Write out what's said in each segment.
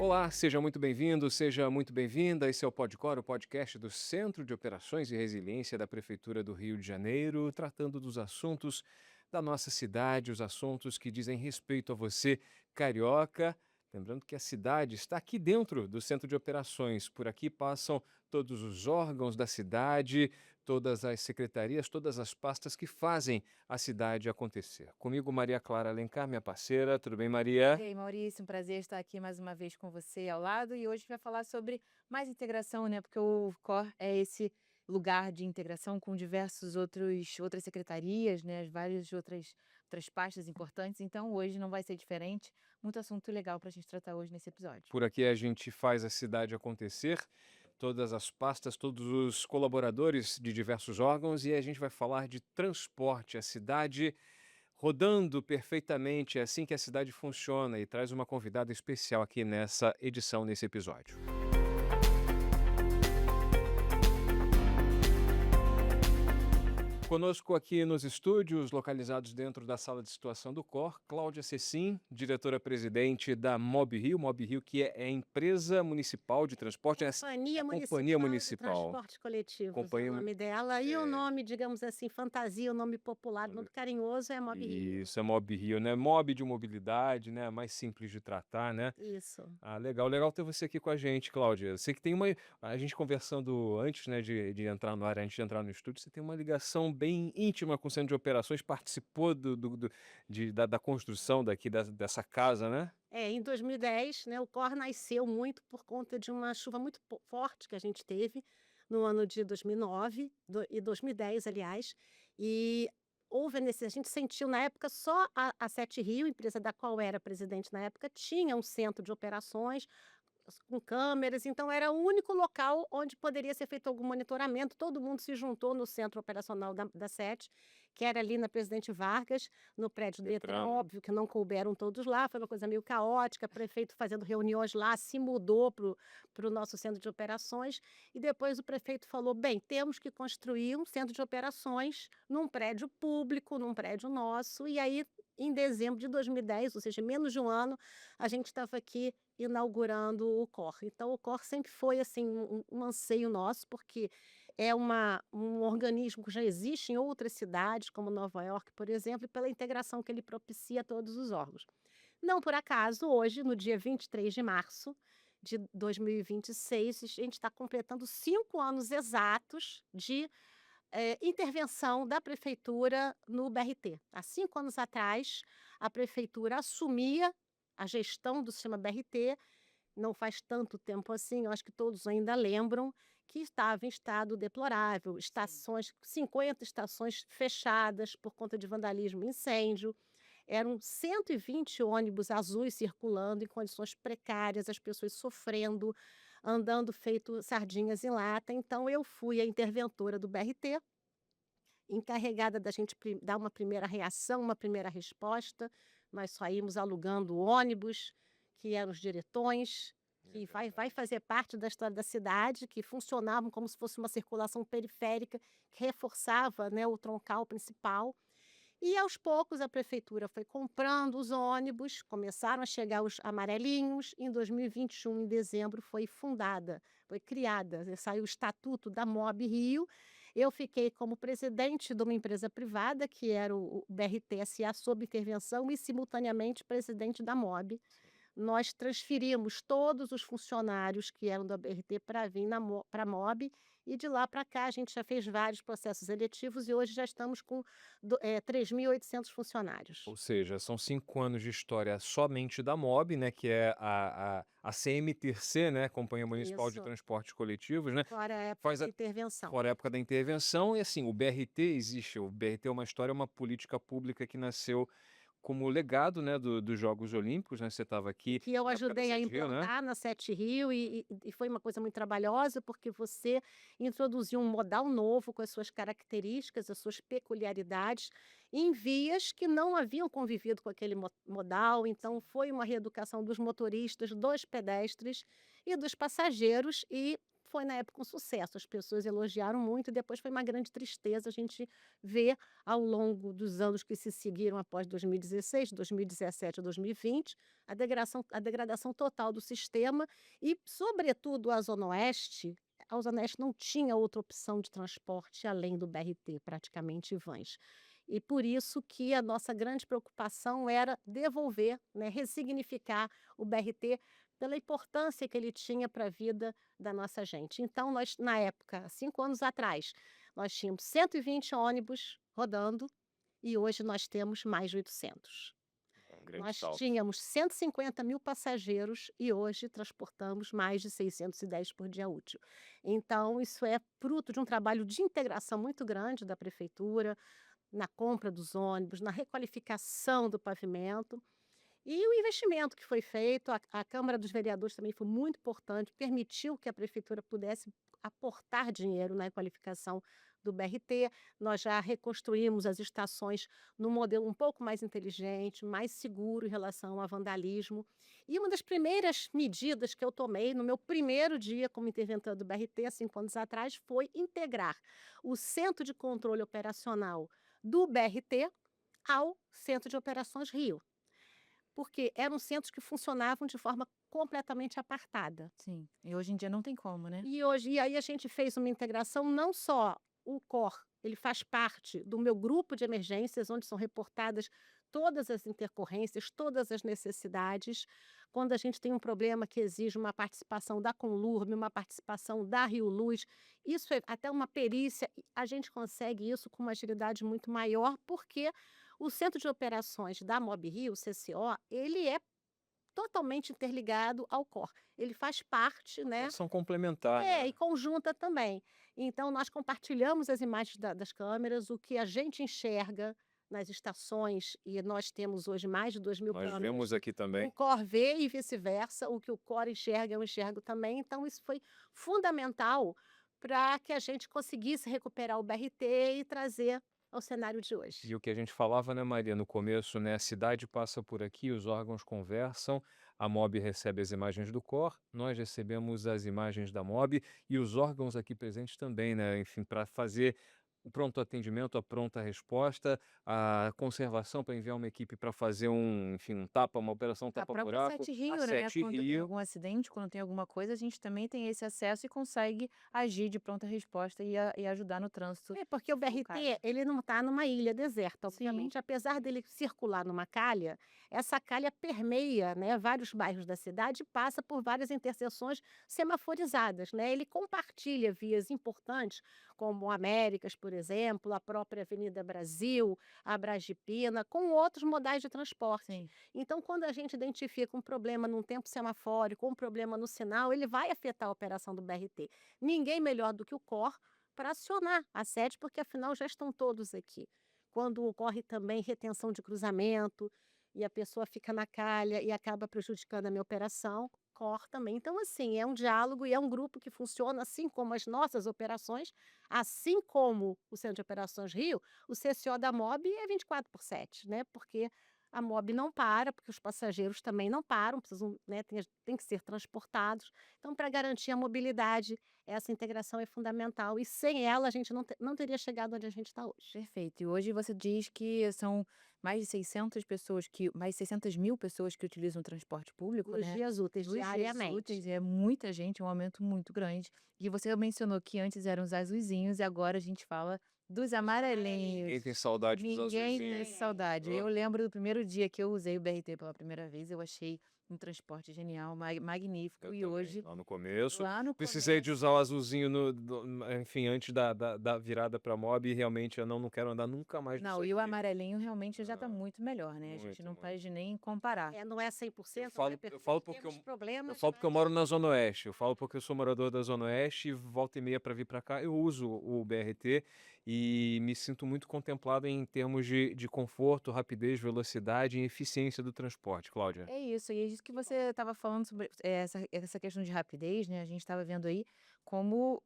Olá, seja muito bem-vindo, seja muito bem-vinda. Esse é o Podcor, o podcast do Centro de Operações e Resiliência da Prefeitura do Rio de Janeiro, tratando dos assuntos da nossa cidade, os assuntos que dizem respeito a você, carioca. Lembrando que a cidade está aqui dentro do Centro de Operações. Por aqui passam todos os órgãos da cidade, todas as secretarias, todas as pastas que fazem a cidade acontecer. Comigo, Maria Clara Alencar, minha parceira. Tudo bem, Maria? Ei, Maurício, um prazer estar aqui mais uma vez com você ao lado e hoje a gente vai falar sobre mais integração, né? Porque o COR é esse lugar de integração com diversos outras secretarias, né? As várias outras pastas importantes. Então hoje não vai ser diferente. Muito assunto legal para a gente tratar hoje nesse episódio. Por aqui a gente faz a cidade acontecer, todas as pastas, todos os colaboradores de diversos órgãos, e a gente vai falar de transporte, a cidade rodando perfeitamente, é assim que a cidade funciona, e traz uma convidada especial aqui nessa edição, nesse episódio. Conosco aqui nos estúdios, localizados dentro da sala de situação do COR, Cláudia Cecim, diretora-presidente da Mob Rio. Mob Rio, que é a empresa municipal de transporte, é Companhia a companhia Municipal de municipal. Transportes Coletivos é o Companhia, nome dela, e o é, nome, digamos assim, fantasia, o nome popular, o nome carinhoso é Mob Rio. isso, é Mob Rio, né? Mob de mobilidade, né? Mais simples de tratar, né? Isso. Ah, legal, legal ter você aqui com a gente, Cláudia. Eu sei que tem uma. A gente conversando antes, né, de entrar no ar, antes de entrar no estúdio, você tem uma ligação bem íntima com o Centro de Operações, participou da construção daqui, dessa casa, né? Em 2010, né, o COR nasceu muito por conta de uma chuva muito forte que a gente teve no ano de 2009 e 2010, aliás, e a gente sentiu na época só a Sete Rio, empresa da qual era presidente na época, tinha um centro de operações com câmeras, então era o único local onde poderia ser feito algum monitoramento. Todo mundo se juntou no centro operacional da SET, que era ali na Presidente Vargas, no prédio do Detran. Detran, né? Óbvio que não couberam todos lá, foi uma coisa meio caótica, prefeito fazendo reuniões lá, se mudou para o nosso centro de operações, e depois o prefeito falou, bem, temos que construir um centro de operações num prédio público, num prédio nosso, e aí em dezembro de 2010, ou seja, menos de um ano, a gente estava aqui inaugurando o COR. Então, o COR sempre foi assim um anseio nosso, porque é um organismo que já existe em outras cidades, como Nova York, por exemplo, e pela integração que ele propicia a todos os órgãos. Não por acaso, hoje, no dia 23 de março de 2026, a gente está completando 5 anos exatos de intervenção da prefeitura no BRT. Há 5 anos atrás, a prefeitura assumia a gestão do sistema BRT, não faz tanto tempo assim, eu acho que todos ainda lembram, que estava em estado deplorável, estações, 50 estações fechadas por conta de vandalismo e incêndio, eram 120 ônibus azuis circulando em condições precárias, as pessoas sofrendo, andando feito sardinhas em lata. Então eu fui a interventora do BRT, encarregada da gente dar uma primeira reação, uma primeira resposta. Nós saímos alugando ônibus, que eram os diretões, É que vai verdade. fazer parte da história da cidade, que funcionavam como se fosse uma circulação periférica, que reforçava, né, o troncal principal. E aos poucos a prefeitura foi comprando os ônibus, começaram a chegar os amarelinhos. Em 2021, em dezembro, foi fundada, foi criada, saiu o estatuto da Mob Rio. Eu fiquei como presidente de uma empresa privada, que era o BRT-SA, sob intervenção, e simultaneamente presidente da Mob. Nós transferimos todos os funcionários que eram da BRT para vir para a MOB, e de lá para cá a gente já fez vários processos eletivos e hoje já estamos com 3.800 funcionários. Ou seja, são 5 anos de história somente da MOB, né, que é a CMTC, né, Companhia Municipal de Isso, Transportes Coletivos, né, fora a época faz da a intervenção. fora a época da intervenção e, assim, o BRT existe, o BRT é uma história, uma política pública que nasceu como legado, né, dos Jogos Olímpicos, né, você estava E aqui que eu na época da ajudei a Sete Rio, né? implantar na Sete Rio, e foi uma coisa muito trabalhosa, porque você introduziu um modal novo com as suas características, as suas peculiaridades, em vias que não haviam convivido com aquele modal. Então foi uma reeducação dos motoristas, dos pedestres e dos passageiros, e foi na época um sucesso, as pessoas elogiaram muito e depois foi uma grande tristeza a gente ver ao longo dos anos que se seguiram após 2016, 2017 a 2020, a degradação total do sistema e, sobretudo, a Zona Oeste não tinha outra opção de transporte além do BRT, praticamente vans. E por isso que a nossa grande preocupação era devolver, né, ressignificar o BRT pela importância que ele tinha para a vida da nossa gente. Então, nós, na época, há 5 anos atrás, nós tínhamos 120 ônibus rodando e hoje nós temos mais de 800. Um grande Nós salto. tínhamos 150 mil passageiros e hoje transportamos mais de 610 por dia útil. Então, isso é fruto de um trabalho de integração muito grande da prefeitura, na compra dos ônibus, na requalificação do pavimento e o investimento que foi feito. A Câmara dos Vereadores também foi muito importante, permitiu que a prefeitura pudesse aportar dinheiro na qualificação do BRT. Nós já reconstruímos as estações num modelo um pouco mais inteligente, mais seguro em relação ao vandalismo. E uma das primeiras medidas que eu tomei no meu primeiro dia como interventora do BRT, há 5 anos atrás, foi integrar o Centro de Controle Operacional do BRT ao Centro de Operações Rio, porque eram centros que funcionavam de forma completamente apartada. Sim. E hoje em dia não tem como, né? E aí a gente fez uma integração, não só o COR, ele faz parte do meu grupo de emergências, onde são reportadas todas as intercorrências, todas as necessidades. Quando a gente tem um problema que exige uma participação da Conlurb, uma participação da Rio Luz, isso é até uma perícia, e a gente consegue isso com uma agilidade muito maior, porque o Centro de Operações da Mob Rio, o CCO, ele é totalmente interligado ao COR. Ele faz parte, né? São complementares, E né? conjunta também. Então, nós compartilhamos as imagens das câmeras, o que a gente enxerga nas estações, e nós temos hoje mais de 2.000 Nós câmeras. vemos aqui O também. COR vê e vice-versa, o que o COR enxerga, eu enxergo também. Então, isso foi fundamental para que a gente conseguisse recuperar o BRT e trazer ao cenário de hoje. E o que a gente falava, né, Maria, no começo, né, a cidade passa por aqui, os órgãos conversam, a MOB recebe as imagens do COR, nós recebemos as imagens da MOB e os órgãos aqui presentes também, né, enfim, para fazer o pronto atendimento, a pronta resposta, a conservação para enviar uma equipe para fazer enfim, uma operação A própria tapa-buraco, Sete a Rio, né? Sete Quando tem Rio. algum acidente, quando tem alguma coisa, a gente também tem esse acesso e consegue agir de pronta resposta e ajudar no trânsito, Porque o se for o caso. BRT, ele não está numa ilha deserta, Sim. obviamente, apesar dele circular numa calha, essa calha permeia, né, vários bairros da cidade e passa por várias interseções semaforizadas, né? Ele compartilha vias importantes, como Américas, por exemplo, a própria Avenida Brasil, a Brás de Pina, com outros modais de transporte. Sim. Então, quando a gente identifica um problema num tempo semafórico, um problema no sinal, ele vai afetar a operação do BRT. Ninguém melhor do que o COR para acionar a sede, porque afinal já estão todos aqui. Quando ocorre também retenção de cruzamento e a pessoa fica na calha e acaba prejudicando a minha operação, COR também. Então, assim, é um diálogo e é um grupo que funciona assim como as nossas operações, assim como o Centro de Operações Rio, o CCO da MOB é 24/7, né? Porque a MOB não para, porque os passageiros também não param, precisam, né, tem que ser transportados. Então, para garantir a mobilidade, essa integração é fundamental e sem ela a gente não teria chegado onde a gente está hoje. Perfeito. E hoje você diz que são mais de 600 pessoas mais 600 mil pessoas que utilizam o transporte público, Nos né? dias úteis, Nos dias diariamente. úteis, é muita gente, é um aumento muito grande. E você mencionou que antes eram os azulzinhos e agora a gente fala dos amarelinhos. Ninguém tem saudade dos Ninguém tem azulzinhos. saudade. Oh. Eu lembro do primeiro dia que eu usei o BRT pela primeira vez, eu achei um transporte genial, magnífico. Eu E também, hoje, lá no começo. lá no Precisei de começo, usar o azulzinho, enfim, antes da virada para MOB, e realmente eu não quero andar nunca mais disso não, e o aqui. amarelinho realmente já está Ah, muito melhor, né? A gente muito, não muito. pode nem comparar. Não é 100%, Eu falo- não é eu perfeito, falo porque temos eu- problemas, Eu falo porque eu mas moro na Zona Oeste, eu falo porque eu sou morador da Zona Oeste, e volta e meia para vir para cá, eu uso o BRT e me sinto muito contemplado em termos de conforto, rapidez, velocidade e eficiência do transporte, Cláudia. É isso, e é isso que você estava falando sobre essa questão de rapidez, né? A gente estava vendo aí como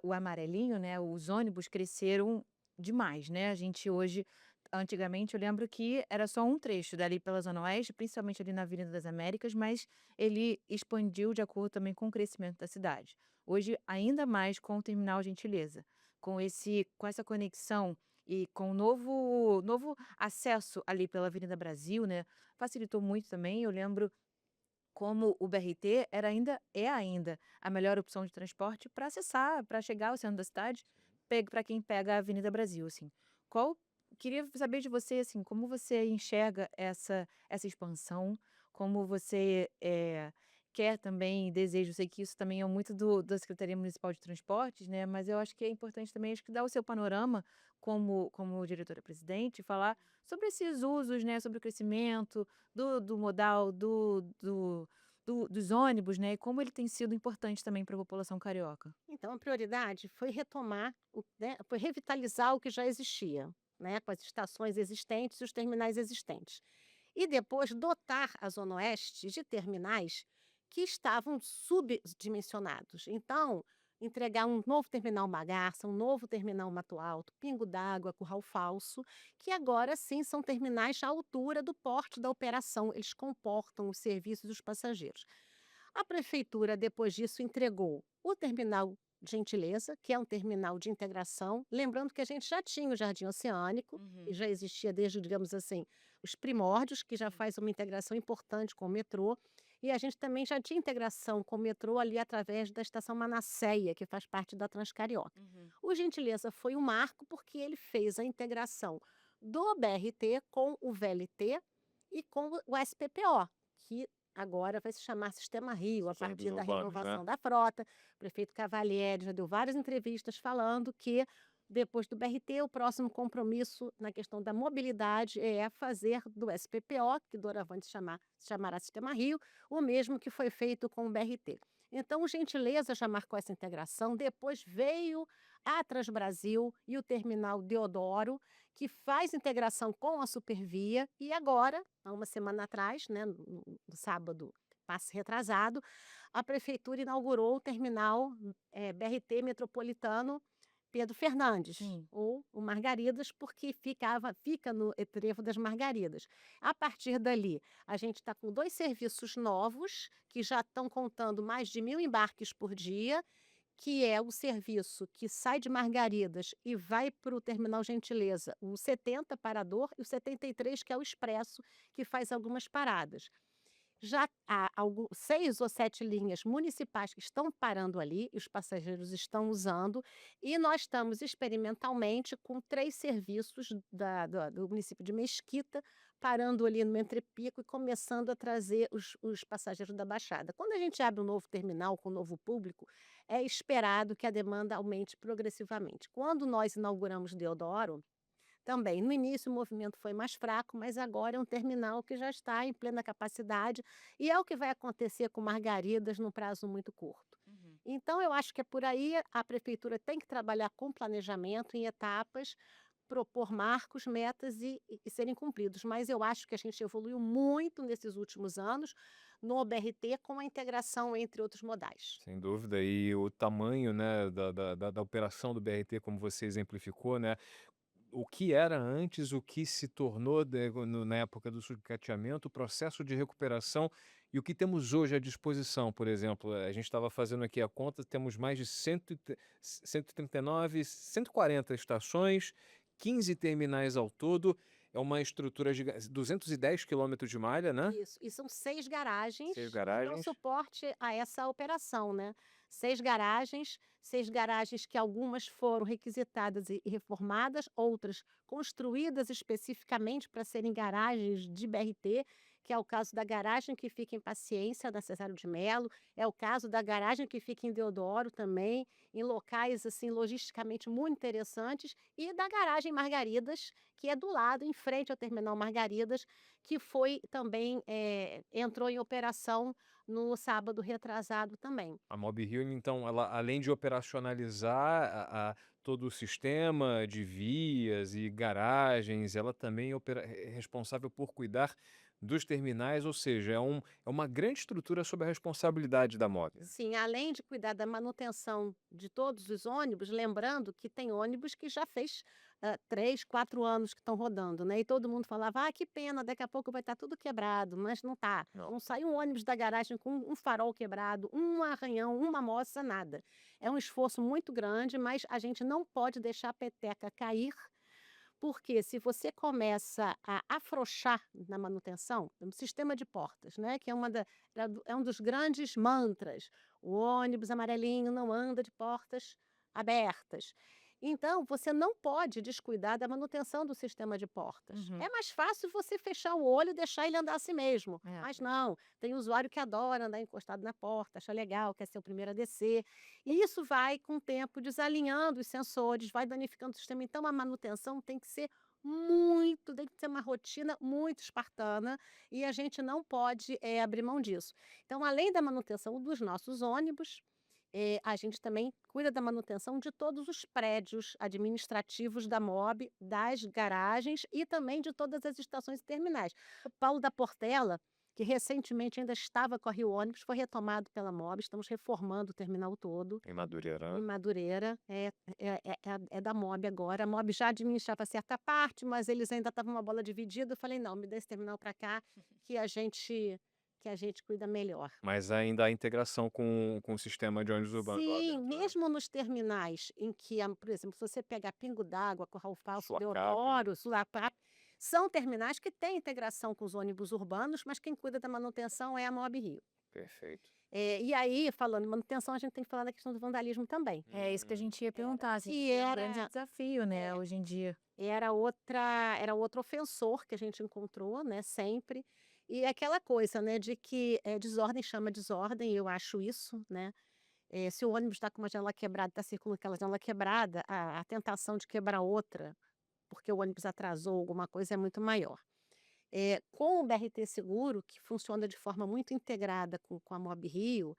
o amarelinho, né? Os ônibus cresceram demais, né? A gente hoje, antigamente, eu lembro que era só um trecho dali pela Zona Oeste, principalmente ali na Avenida das Américas, mas ele expandiu de acordo também com o crescimento da cidade. Hoje, ainda mais com o Terminal Gentileza, com essa conexão e com o novo acesso ali pela Avenida Brasil, né, facilitou muito também. Eu lembro como o BRT ainda a melhor opção de transporte para acessar, para chegar ao centro da cidade, para quem pega a Avenida Brasil, assim. Qual Queria saber de você, assim, como você enxerga essa expansão, como você, quer também e deseja, eu sei que isso também é muito da Secretaria Municipal de Transportes, né, mas eu acho que é importante também, acho que dar o seu panorama como diretora-presidente, falar sobre esses usos, né, sobre o crescimento do modal, dos ônibus, né, e como ele tem sido importante também para a população carioca. Então, a prioridade foi retomar, né, foi revitalizar o que já existia, né, com as estações existentes e os terminais existentes. E depois dotar a Zona Oeste de terminais que estavam subdimensionados. Então, entregar um novo terminal Bagaça, um novo terminal Mato Alto, Pingo d'Água, Curral Falso, que agora sim são terminais à altura do porte da operação, eles comportam os serviços dos passageiros. A prefeitura, depois disso, entregou o terminal Gentileza, que é um terminal de integração. Lembrando que a gente já tinha o Jardim Oceânico, que Uhum, já existia desde, digamos assim, os primórdios, que já sim. faz uma integração importante com o metrô. E a gente também já tinha integração com o metrô ali através da estação Manasseia, que faz parte da Transcarioca. Uhum, O Gentileza foi um marco porque ele fez a integração do BRT com o VLT e com o SPPO, que agora vai se chamar Sistema Rio, a Os ônibus partir da urbanos, né? renovação da frota. O prefeito Cavalieri já deu várias entrevistas falando que, depois do BRT, o próximo compromisso na questão da mobilidade é fazer do SPPO, que doravante se chamará Sistema Rio, o mesmo que foi feito com o BRT. Então, o Gentileza já marcou essa integração. Depois veio a Transbrasil e o terminal Deodoro, que faz integração com a Supervia. E agora, há uma semana atrás, né, no sábado passe retrasado, a prefeitura inaugurou o terminal BRT metropolitano Pedro Fernandes, sim. ou o Margaridas, porque fica no trevo das Margaridas. A partir dali, a gente está com 2 serviços novos, que já estão contando mais de 1.000 embarques por dia, que é o serviço que sai de Margaridas e vai para o Terminal Gentileza, o 70 parador e o 73, que é o expresso, que faz algumas paradas. Já há 6 ou 7 linhas municipais que estão parando ali, e os passageiros estão usando, e nós estamos experimentalmente com 3 serviços do município de Mesquita, parando ali no Entrepico e começando a trazer os passageiros da Baixada. Quando a gente abre um novo terminal com um novo público, é esperado que a demanda aumente progressivamente. Quando nós inauguramos Deodoro, também, no início o movimento foi mais fraco, mas agora é um terminal que já está em plena capacidade e é o que vai acontecer com Margaridas num prazo muito curto. Uhum. Então, eu acho que é por aí, a prefeitura tem que trabalhar com planejamento em etapas, propor marcos, metas e serem cumpridos. Mas eu acho que a gente evoluiu muito nesses últimos anos no BRT com a integração entre outros modais. Sem dúvida. E o tamanho, né, da operação do BRT, como você exemplificou, né? O que era antes, o que se tornou na época do sucateamento, o processo de recuperação e o que temos hoje à disposição. Por exemplo, a gente estava fazendo aqui a conta, temos mais de 139, 140 estações, 15 terminais ao todo, é uma estrutura gigante, 210 quilômetros de malha, né? Isso, e são 6 6 garagens que dão garagens. suporte a essa operação, né. 6 garagens que algumas foram requisitadas e reformadas, outras construídas especificamente para serem garagens de BRT, que é o caso da garagem que fica em Paciência, da Cesário de Melo, é o caso da garagem que fica em Deodoro também, em locais, assim, logisticamente muito interessantes, e da garagem Margaridas, que é do lado, em frente ao terminal Margaridas, que foi também, entrou em operação no sábado retrasado também. A Mob Hill, então, ela além de operacionalizar todo o sistema de vias e garagens, ela também é responsável por cuidar dos terminais, ou seja, é uma grande estrutura sob a responsabilidade da Mob. Sim, além de cuidar da manutenção de todos os ônibus, lembrando que tem ônibus que já fez 3, 4 anos que estão rodando, né, e todo mundo falava: "Ah, que pena, daqui a pouco vai estar tudo quebrado", mas não tá. Não. Não sai um ônibus da garagem com um farol quebrado, um arranhão, uma moça, nada. É um esforço muito grande, mas a gente não pode deixar a peteca cair, porque se você começa a afrouxar na manutenção, no sistema de portas, né, que é uma da é um dos grandes mantras, o ônibus amarelinho não anda de portas abertas. Então, você não pode descuidar da manutenção do sistema de portas. Uhum. É mais fácil você fechar o olho e deixar ele andar assim mesmo, É. mas não, tem usuário que adora andar encostado na porta, acha legal, quer ser o primeiro a descer, e isso vai, com o tempo, desalinhando os sensores, vai danificando o sistema. Então, a manutenção tem que ser uma rotina muito espartana e a gente não pode abrir mão disso. Então, além da manutenção dos nossos ônibus, a gente também cuida da manutenção de todos os prédios administrativos da MOB, das garagens e também de todas as estações e terminais. O Paulo da Portela, que recentemente ainda estava com a Rio Ônibus, foi retomado pela MOB, estamos reformando o terminal todo. Em Madureira, Em né? Madureira, é da MOB agora. A MOB já administrava certa parte, mas eles ainda estavam uma bola dividida. Eu falei: "Não, me dá esse terminal para cá, que a gente cuida melhor". Mas ainda há integração com o sistema de ônibus urbanos lá Sim, dentro, né? mesmo nos terminais em que, por exemplo, se você pegar Pingo d'Água, Curral Falso, Sulacap, né? Deodoro, Sulapap, são terminais que têm integração com os ônibus urbanos, mas quem cuida da manutenção é a MOB Rio. Perfeito. E aí, falando em manutenção, a gente tem que falar da questão do vandalismo também. É isso que a gente ia perguntar, assim, Que que é um grande desafio, né, é, hoje em dia. era outro ofensor que a gente encontrou, né, sempre. E aquela coisa, né, de que desordem chama desordem, eu acho isso, né. Se o ônibus está com uma janela quebrada, está circulando aquela janela quebrada, a tentação de quebrar outra, porque o ônibus atrasou alguma coisa, é muito maior. Com o BRT Seguro, que funciona de forma muito integrada com a MOB Rio,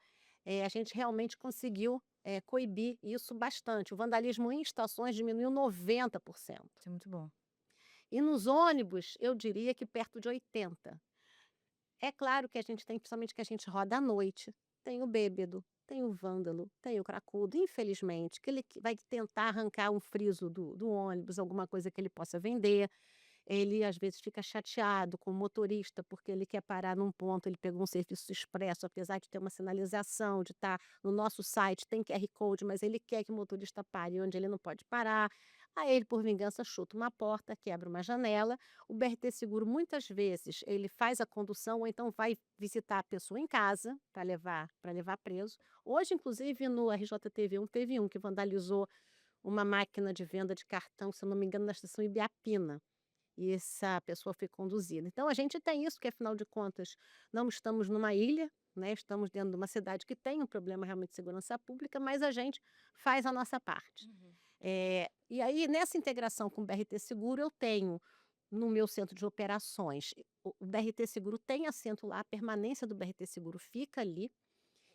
a gente realmente conseguiu, coibir isso bastante. O vandalismo em estações diminuiu 90%. Isso é muito bom. E nos ônibus, eu diria que perto de 80%. É claro que a gente tem, principalmente que a gente roda à noite, tem o bêbado, tem o vândalo, tem o cracudo, infelizmente, que ele vai tentar arrancar um friso do ônibus, alguma coisa que ele possa vender. Ele às vezes fica chateado com o motorista, porque ele quer parar num ponto, ele pegou um serviço expresso, apesar de ter uma sinalização, de estar no nosso site, tem QR Code, mas ele quer que o motorista pare onde ele não pode parar. Aí ele, por vingança, chuta uma porta, quebra uma janela. O BRT Seguro, muitas vezes, ele faz a condução ou então vai visitar a pessoa em casa para levar preso. Hoje, inclusive, no RJTV1, teve um que vandalizou uma máquina de venda de cartão, se eu não me engano, na estação Ibiapina. E essa pessoa foi conduzida. Então a gente tem isso, que afinal de contas não estamos numa ilha, né, estamos dentro de uma cidade que tem um problema realmente de segurança pública, mas a gente faz a nossa parte. Uhum. E aí nessa integração com o BRT Seguro eu tenho no meu centro de operações, o BRT Seguro tem assento lá, a permanência do BRT Seguro fica ali,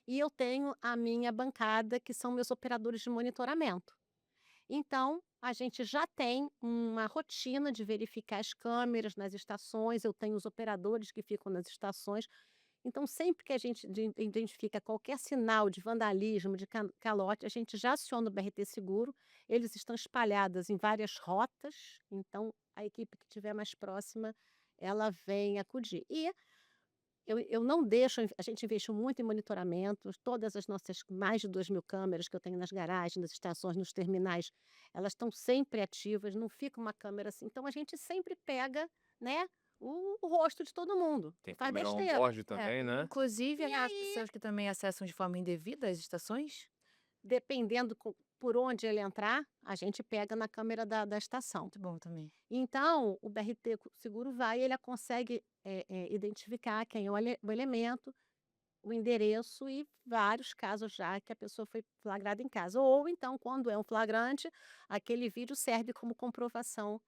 e eu tenho a minha bancada, que são meus operadores de monitoramento. Então, a gente já tem uma rotina de verificar as câmeras nas estações, eu tenho os operadores que ficam nas estações. Então, sempre que a gente identifica qualquer sinal de vandalismo, de calote, a gente já aciona o BRT Seguro. Eles estão espalhados em várias rotas, então a equipe que estiver mais próxima, ela vem acudir. E eu não deixo, a gente investiu muito em monitoramento, todas as nossas mais de 2.000 câmeras que eu tenho nas garagens, nas estações, nos terminais, elas estão sempre ativas, não fica uma câmera assim. Então a gente sempre pega, né, o rosto de todo mundo, Tem não faz câmera besteira. on-board também, né? Inclusive, E as aí, pessoas que também acessam de forma indevida as estações? dependendo por onde ele entrar, a gente pega na câmera da estação. Muito bom também. Então, o BRT Seguro vai, ele consegue identificar quem é o elemento, o endereço e vários casos já que a pessoa foi flagrada em casa. Ou então, quando é um flagrante, aquele vídeo serve como comprovação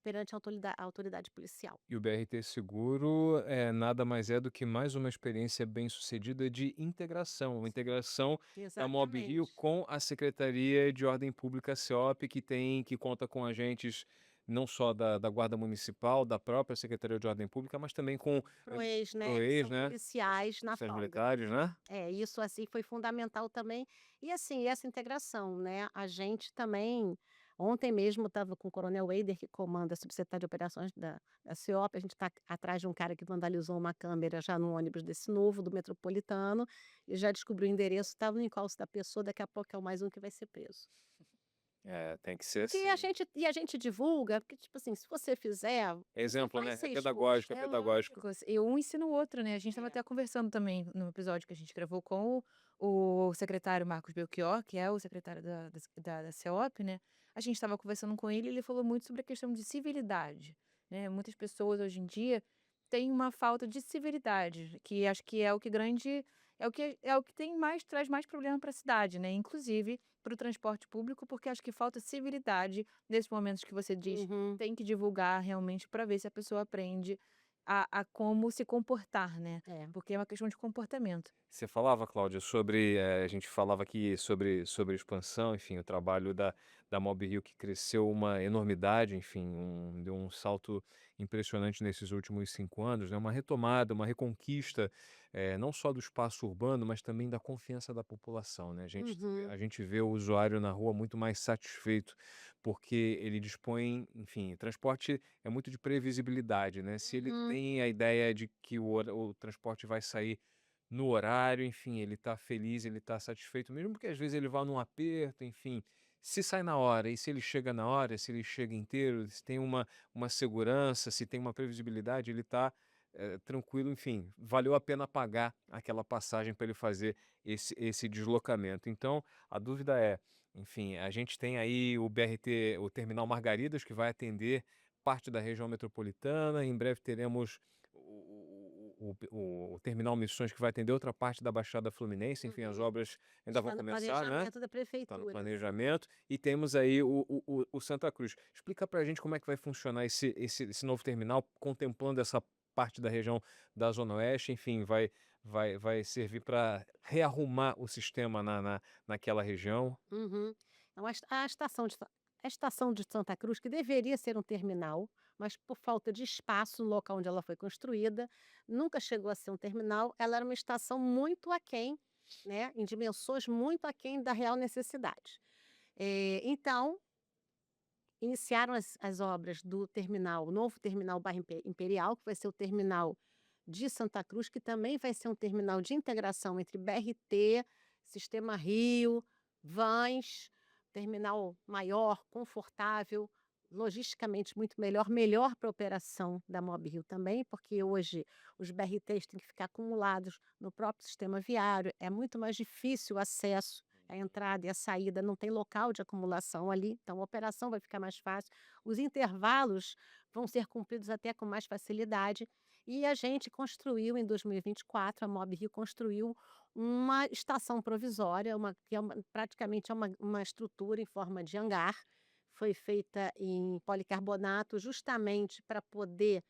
perante a autoridade policial. E o BRT Seguro nada mais é do que mais uma experiência bem-sucedida de integração, uma integração da MOB Rio Exatamente. com a Secretaria de Ordem Pública SEOP, que conta com agentes não só da Guarda Municipal, da própria Secretaria de Ordem Pública, mas também com Proex, né, que PROEs, são né? policiais na Policiais folga. militares, né? Isso assim foi fundamental também. E assim, essa integração, né, a gente também, Ontem mesmo eu estava com o Coronel Eider, que comanda a subsecretaria de operações da CEOP, a gente está atrás de um cara que vandalizou uma câmera já no ônibus desse novo, do metropolitano, e já descobriu o endereço, estava no encalço da pessoa, daqui a pouco é o mais um que vai ser preso. É, tem que ser Porque assim. a gente divulga, porque, tipo assim, se você fizer, você Exemplo, vai né? É ser exposto. pedagógico, é É pedagógico. lógico, e um ensina o outro, né? A gente estava É. até conversando também no episódio que a gente gravou com o secretário Marcos Belchior, que é o secretário da CEOP, né? A gente estava conversando com ele e ele falou muito sobre a questão de civilidade, né? Muitas pessoas hoje em dia têm uma falta de civilidade, que acho que é o que grande, é o que tem mais, traz mais problema para a cidade, né? Inclusive para o transporte público, porque acho que falta civilidade nesses momentos que você diz Uhum. tem que divulgar realmente para ver se a pessoa aprende a como se comportar, né, É. porque é uma questão de comportamento. Você falava, Cláudia, sobre, a gente falava aqui sobre expansão, enfim, o trabalho da Mob Rio que cresceu uma enormidade, enfim, deu um salto impressionante nesses últimos 5 anos, né? Uma retomada, uma reconquista, não só do espaço urbano, mas também da confiança da população, né? Uhum. A gente vê o usuário na rua muito mais satisfeito, porque ele dispõe, enfim, transporte é muito de previsibilidade, né? Se ele Uhum. tem a ideia de que o transporte vai sair no horário, enfim, ele está feliz, ele está satisfeito, mesmo porque às vezes ele vai num aperto, enfim. Se sai na hora e se ele chega na hora, se ele chega inteiro, se tem uma segurança, se tem uma previsibilidade, ele está tranquilo, enfim, valeu a pena pagar aquela passagem para ele fazer esse deslocamento. Então, a dúvida é, enfim, a gente tem aí o BRT, o Terminal Margaridas, que vai atender parte da região metropolitana, em breve teremos o Terminal Missões, que vai atender outra parte da Baixada Fluminense, enfim, as Uhum. obras ainda vão Está no começar, né? planejamento da Está no prefeitura. planejamento. E temos aí o Santa Cruz. Explica para a gente como é que vai funcionar esse novo terminal, contemplando essa parte da região da Zona Oeste, enfim, vai servir para rearrumar o sistema naquela região. Uhum. Então a estação de Santa Cruz, que deveria ser um terminal, mas por falta de espaço no local onde ela foi construída, nunca chegou a ser um terminal, ela era uma estação muito aquém, né, em dimensões muito aquém da real necessidade. Então, iniciaram as obras do terminal, o novo terminal Barra Imperial, que vai ser o terminal de Santa Cruz, que também vai ser um terminal de integração entre BRT, Sistema Rio, vans, terminal maior, confortável, logisticamente muito melhor, melhor para a operação da Mob Rio também, porque hoje os BRTs têm que ficar acumulados no próprio sistema viário, é muito mais difícil o acesso, a entrada e a saída, não tem local de acumulação ali, então a operação vai ficar mais fácil, os intervalos vão ser cumpridos até com mais facilidade, e a gente construiu em 2024, a Mob Rio construiu uma estação provisória, que é praticamente é uma estrutura em forma de hangar, foi feita em policarbonato justamente para poder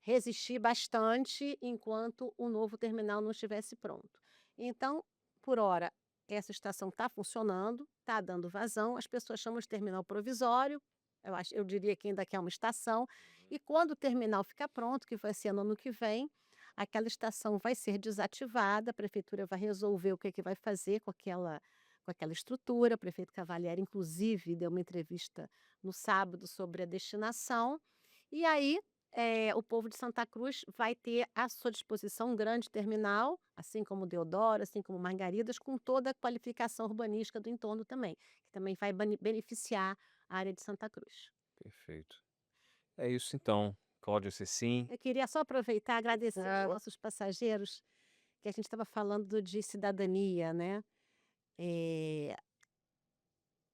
resistir bastante enquanto o novo terminal não estivesse pronto. Então, por hora, essa estação está funcionando, está dando vazão, as pessoas chamam de terminal provisório, eu diria que ainda que é uma estação, e quando o terminal ficar pronto, que vai ser no ano que vem, aquela estação vai ser desativada, a prefeitura vai resolver o que, é que vai fazer com aquela estrutura. O prefeito Cavalieri, inclusive, deu uma entrevista no sábado sobre a destinação, e aí o povo de Santa Cruz vai ter à sua disposição um grande terminal, assim como Deodoro, assim como Margaridas, com toda a qualificação urbanística do entorno também, que também vai beneficiar a área de Santa Cruz. Perfeito. É isso então, Cláudia Cecim. Eu queria só aproveitar e Por agradecer aos favor. nossos passageiros, que a gente estava falando de cidadania, né? Eh,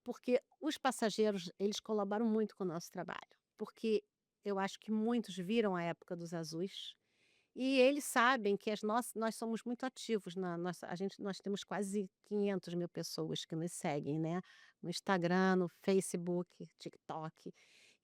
Porque os passageiros, eles colaboram muito com o nosso trabalho, porque eu acho que muitos viram a época dos azuis, e eles sabem que nós somos muito ativos na nossa nós temos quase 500.000 pessoas que nos seguem, né, no Instagram, no Facebook, TikTok.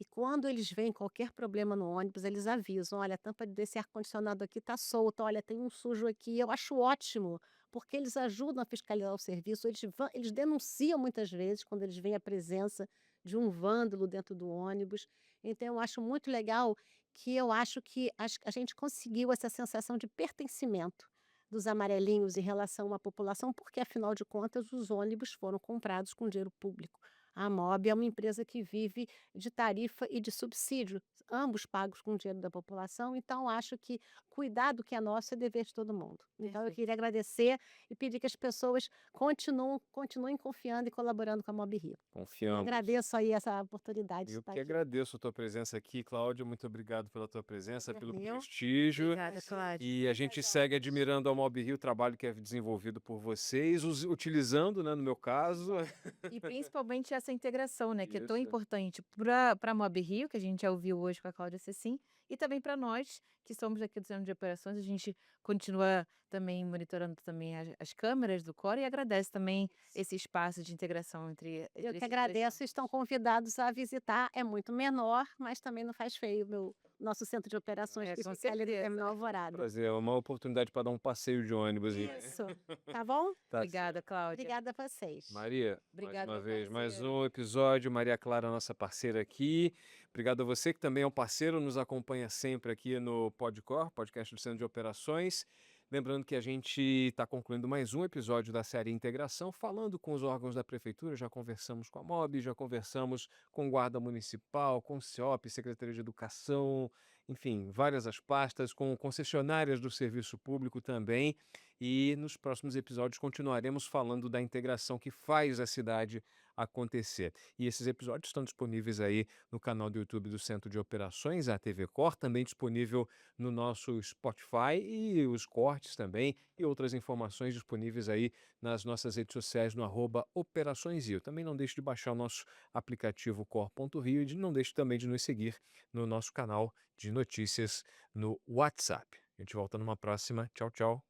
E quando eles veem qualquer problema no ônibus, eles avisam: "Olha, a tampa desse ar-condicionado aqui está solta, olha, tem um sujo aqui". Eu acho ótimo, porque eles ajudam a fiscalizar o serviço, eles denunciam muitas vezes quando eles veem a presença de um vândalo dentro do ônibus. Então eu acho muito legal que eu acho que a gente conseguiu essa sensação de pertencimento dos amarelinhos em relação à população, porque afinal de contas os ônibus foram comprados com dinheiro público. A MOB é uma empresa que vive de tarifa e de subsídio, ambos pagos com dinheiro da população, então acho que cuidar do que é nosso é dever de todo mundo. Então eu Perfeito. queria agradecer e pedir que as pessoas continuem confiando e colaborando com a MOB Rio. E Confiamos. agradeço aí essa oportunidade de Eu estar que aqui. agradeço a tua presença aqui, Cláudia. Muito obrigado pela tua presença, pelo Valeu. prestígio. Obrigada, Cláudia. E a gente segue admirando a Mob Rio, o trabalho que é desenvolvido por vocês, utilizando, né, no meu caso. E principalmente essa integração, né, que é tão Isso. importante para a Mob Rio, que a gente já ouviu hoje com a Cláudia Cecim, e também para nós, que somos aqui do Centro de Operações, a gente continua também monitorando também as câmeras do COR e agradece também esse espaço de integração entre Eu que esses dois agradeço, estão convidados a visitar. É muito menor, mas também não faz feio nosso centro de operações É, que com fica ali no certeza. Terminal Alvorada. Prazer, é uma oportunidade para dar um passeio de ônibus aí. Isso, tá bom? Tá Obrigada, Cláudia. Obrigada a vocês. Maria, Obrigada, mais uma meu vez, mais parceiro. um episódio. Maria Clara, nossa parceira aqui. Obrigado a você que também é um parceiro, nos acompanha sempre aqui no Podcor, podcast do Centro de Operações. Lembrando que a gente está concluindo mais um episódio da série Integração, falando com os órgãos da Prefeitura. Já conversamos com a MOB, já conversamos com Guarda Municipal, com o CIOP, Secretaria de Educação, enfim, várias as pastas, com concessionárias do serviço público também. E nos próximos episódios continuaremos falando da integração que faz a cidade acontecer. E esses episódios estão disponíveis aí no canal do YouTube do Centro de Operações, a TV Cor, também disponível no nosso Spotify e os cortes também e outras informações disponíveis aí nas nossas redes sociais no @operaçõesrio. Também não deixe de baixar o nosso aplicativo Cor.rio e não deixe também de nos seguir no nosso canal de notícias no WhatsApp. A gente volta numa próxima. Tchau, tchau.